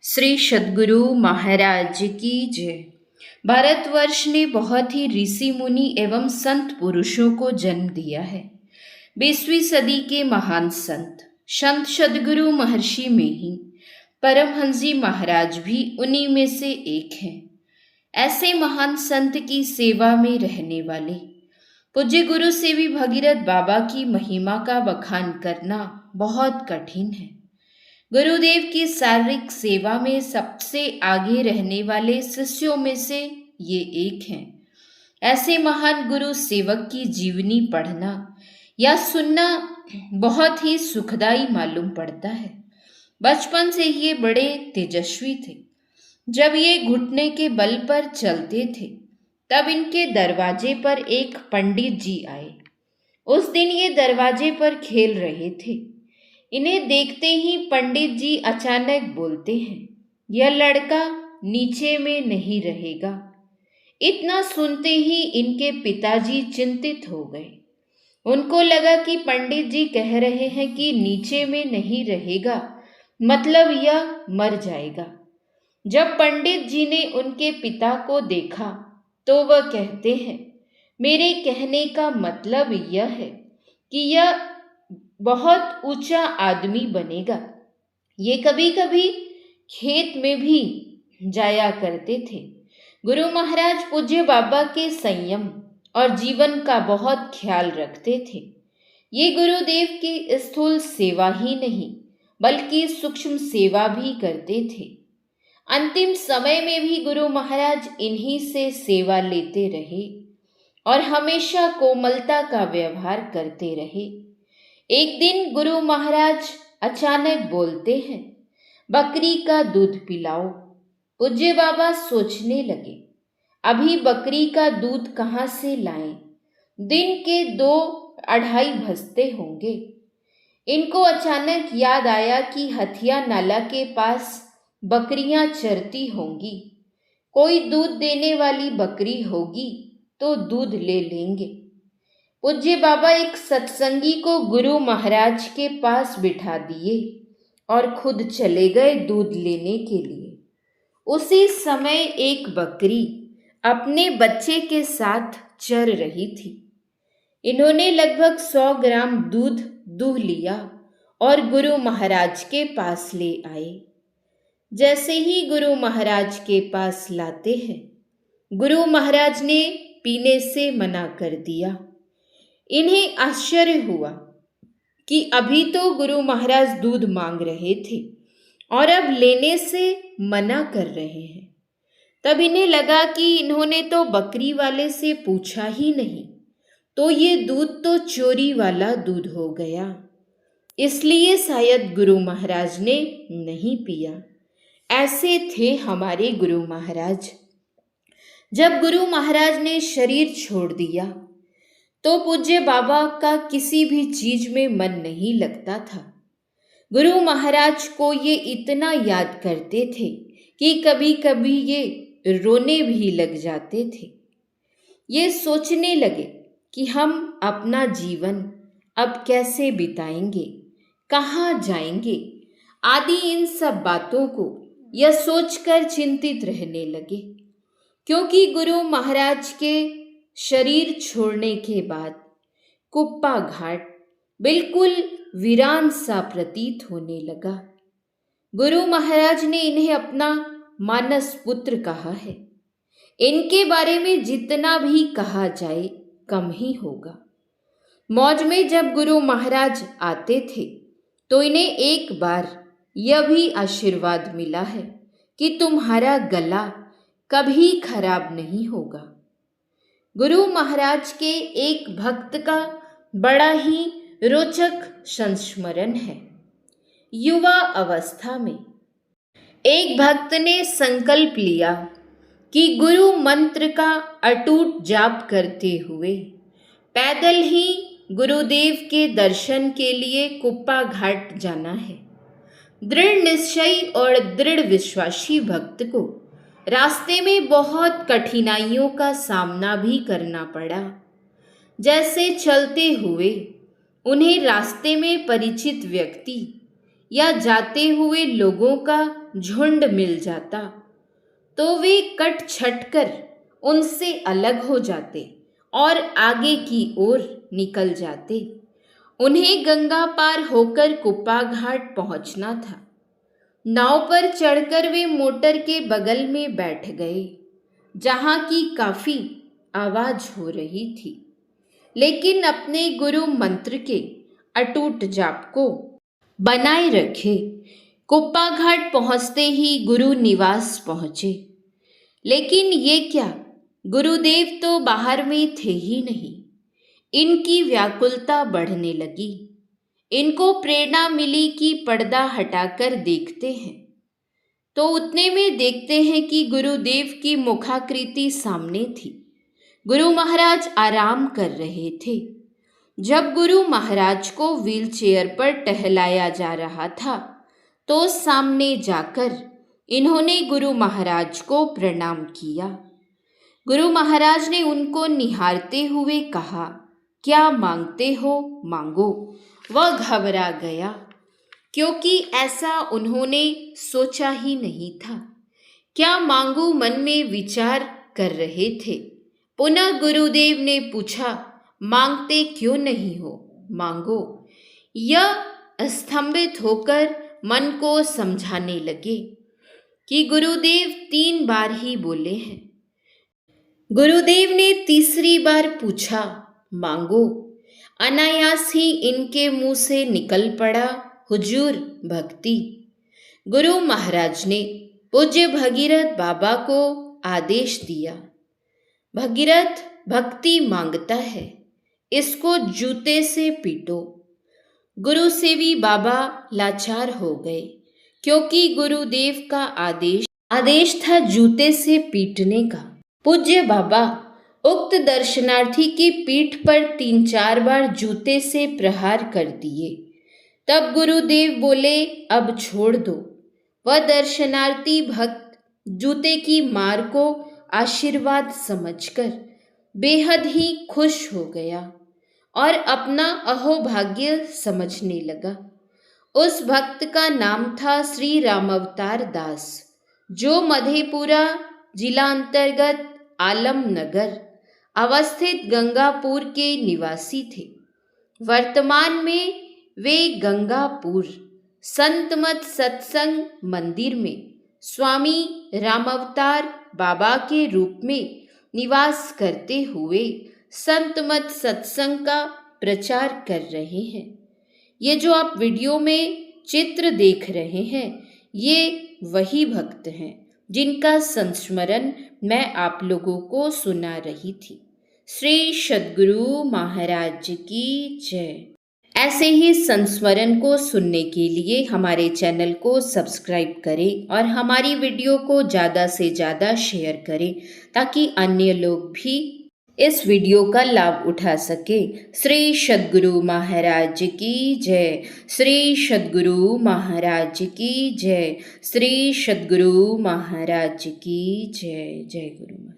श्री सद्गुरु महाराज की जय। भारतवर्ष ने बहुत ही ऋषि मुनि एवं संत पुरुषों को जन्म दिया है। 20वीं सदी के महान संत सद्गुरु महर्षि में ही परमहंस जी महाराज भी उन्हीं में से एक हैं। ऐसे महान संत की सेवा में रहने वाले पूज्य गुरु सेवी भगीरथ बाबा की महिमा का बखान करना बहुत कठिन है। गुरुदेव की शारीरिक सेवा में सबसे आगे रहने वाले शिष्यों में से ये एक हैं। ऐसे महान गुरु सेवक की जीवनी पढ़ना या सुनना बहुत ही सुखदाई मालूम पड़ता है। बचपन से ये बड़े तेजस्वी थे। जब ये घुटने के बल पर चलते थे तब इनके दरवाजे पर एक पंडित जी आए। उस दिन ये दरवाजे पर खेल रहे थे। इन्हें देखते ही पंडित जी अचानक बोलते हैं, यह लड़का नीचे में नहीं रहेगा। इतना सुनते ही इनके पिताजी चिंतित हो गए। उनको लगा कि पंडित जी कह रहे हैं कि नीचे में नहीं रहेगा, मतलब यह मर जाएगा। जब पंडित जी ने उनके पिता को देखा तो वह कहते हैं, मेरे कहने का मतलब यह है कि यह बहुत ऊंचा आदमी बनेगा। ये कभी कभी खेत में भी जाया करते थे। गुरु महाराज पूज्य बाबा के संयम और जीवन का बहुत ख्याल रखते थे। ये गुरुदेव की स्थूल सेवा ही नहीं बल्कि सूक्ष्म सेवा भी करते थे। अंतिम समय में भी गुरु महाराज इन्हीं से सेवा लेते रहे और हमेशा कोमलता का व्यवहार करते रहे। एक दिन गुरु महाराज अचानक बोलते हैं, बकरी का दूध पिलाओ। पूज्य बाबा सोचने लगे, अभी बकरी का दूध कहाँ से लाएं? दिन के 2-2:30 बजते होंगे। इनको अचानक याद आया कि हथिया नाला के पास बकरियां चरती होंगी। कोई दूध देने वाली बकरी होगी तो दूध ले लेंगे। पूज्य बाबा एक सत्संगी को गुरु महाराज के पास बिठा दिए और खुद चले गए दूध लेने के लिए। उसी समय एक बकरी अपने बच्चे के साथ चर रही थी। इन्होंने लगभग 100 ग्राम दूध दूह लिया और गुरु महाराज के पास ले आए। जैसे ही गुरु महाराज के पास लाते हैं, गुरु महाराज ने पीने से मना कर दिया। इन्हें आश्चर्य हुआ कि अभी तो गुरु महाराज दूध मांग रहे थे और अब लेने से मना कर रहे हैं। तब इन्हें लगा कि इन्होंने तो बकरी वाले से पूछा ही नहीं, तो ये दूध तो चोरी वाला दूध हो गया। इसलिए शायद गुरु महाराज ने नहीं पिया। ऐसे थे हमारे गुरु महाराज। जब गुरु महाराज ने शरीर छोड़ दिया तो पूज्य बाबा का किसी भी चीज में मन नहीं लगता था। गुरु महाराज को ये इतना याद करते थे कि कभी कभी ये रोने भी लग जाते थे। ये सोचने लगे कि हम अपना जीवन अब कैसे बिताएंगे, कहाँ जाएंगे, आदि इन सब बातों को यह सोचकर चिंतित रहने लगे। क्योंकि गुरु महाराज के शरीर छोड़ने के बाद कुप्पा घाट बिल्कुल वीरान सा प्रतीत होने लगा। गुरु महाराज ने इन्हें अपना मानस पुत्र कहा है। इनके बारे में जितना भी कहा जाए कम ही होगा। मौज में जब गुरु महाराज आते थे तो इन्हें एक बार यह भी आशीर्वाद मिला है कि तुम्हारा गला कभी खराब नहीं होगा। गुरु महाराज के एक भक्त का बड़ा ही रोचक संस्मरण है। युवा अवस्था में एक भक्त ने संकल्प लिया कि गुरु मंत्र का अटूट जाप करते हुए पैदल ही गुरुदेव के दर्शन के लिए कुप्पा घाट जाना है। दृढ़ निश्चयी और दृढ़ विश्वासी भक्त को रास्ते में बहुत कठिनाइयों का सामना भी करना पड़ा। जैसे चलते हुए उन्हें रास्ते में परिचित व्यक्ति या जाते हुए लोगों का झुंड मिल जाता तो वे कट छट कर उनसे अलग हो जाते और आगे की ओर निकल जाते। उन्हें गंगा पार होकर कुप्पा घाट पहुंचना था। नाव पर चढ़कर वे मोटर के बगल में बैठ गए, जहां की काफी आवाज हो रही थी, लेकिन अपने गुरु मंत्र के अटूट जाप को बनाए रखे। कुप्पा घाट पहुंचते ही गुरु निवास पहुंचे, लेकिन ये क्या, गुरुदेव तो बाहर में थे ही नहीं। इनकी व्याकुलता बढ़ने लगी। इनको प्रेरणा मिली कि पर्दा हटाकर देखते हैं, तो उतने में देखते हैं कि गुरुदेव की मुखाकृति सामने थी। गुरु महाराज आराम कर रहे थे। जब गुरु महाराज को व्हीलचेयर पर टहलाया जा रहा था, तो सामने जाकर इन्होंने गुरु महाराज को प्रणाम किया। गुरु महाराज ने उनको निहारते हुए कहा, क्या मांगते हो, मांगो। वह घबरा गया, क्योंकि ऐसा उन्होंने सोचा ही नहीं था। क्या मांगू मन में विचार कर रहे थे। पुनः गुरुदेव ने पूछा, मांगते क्यों नहीं हो, मांगो। यह स्तंभित होकर मन को समझाने लगे कि गुरुदेव 3 बार ही बोले हैं। गुरुदेव ने तीसरी बार पूछा, मांगो। अनायास ही इनके मुंह से निकल पड़ा, हुजूर भक्ति। गुरु महाराज ने पूज्य भगीरथ बाबा को आदेश दिया, भगीरथ भक्ति मांगता है, इसको जूते से पीटो। गुरु सेवी बाबा लाचार हो गए, क्योंकि गुरुदेव का आदेश था जूते से पीटने का। पूज्य बाबा उक्त दर्शनार्थी की पीठ पर 3-4 बार जूते से प्रहार कर दिए। तब गुरुदेव बोले, अब छोड़ दो। वह दर्शनार्थी भक्त जूते की मार को आशीर्वाद समझकर बेहद ही खुश हो गया और अपना अहोभाग्य समझने लगा। उस भक्त का नाम था श्री रामावतार दास, जो मधेपुरा जिला अंतर्गत आलमनगर अवस्थित गंगापुर के निवासी थे। वर्तमान में वे गंगापुर संतमत सत्संग मंदिर में स्वामी रामावतार बाबा के रूप में निवास करते हुए संतमत सत्संग का प्रचार कर रहे हैं। ये जो आप वीडियो में चित्र देख रहे हैं, ये वही भक्त हैं जिनका संस्मरण मैं आप लोगों को सुना रही थी। श्री सद्गुरु महाराज की जय। ऐसे ही संस्मरण को सुनने के लिए हमारे चैनल को सब्सक्राइब करें और हमारी वीडियो को ज़्यादा से ज़्यादा शेयर करें, ताकि अन्य लोग भी इस वीडियो का लाभ उठा सके। श्री सद्गुरु महाराज की जय। श्री सद्गुरु महाराज की जय। श्री सद्गुरु महाराज की जय। जय गुरु।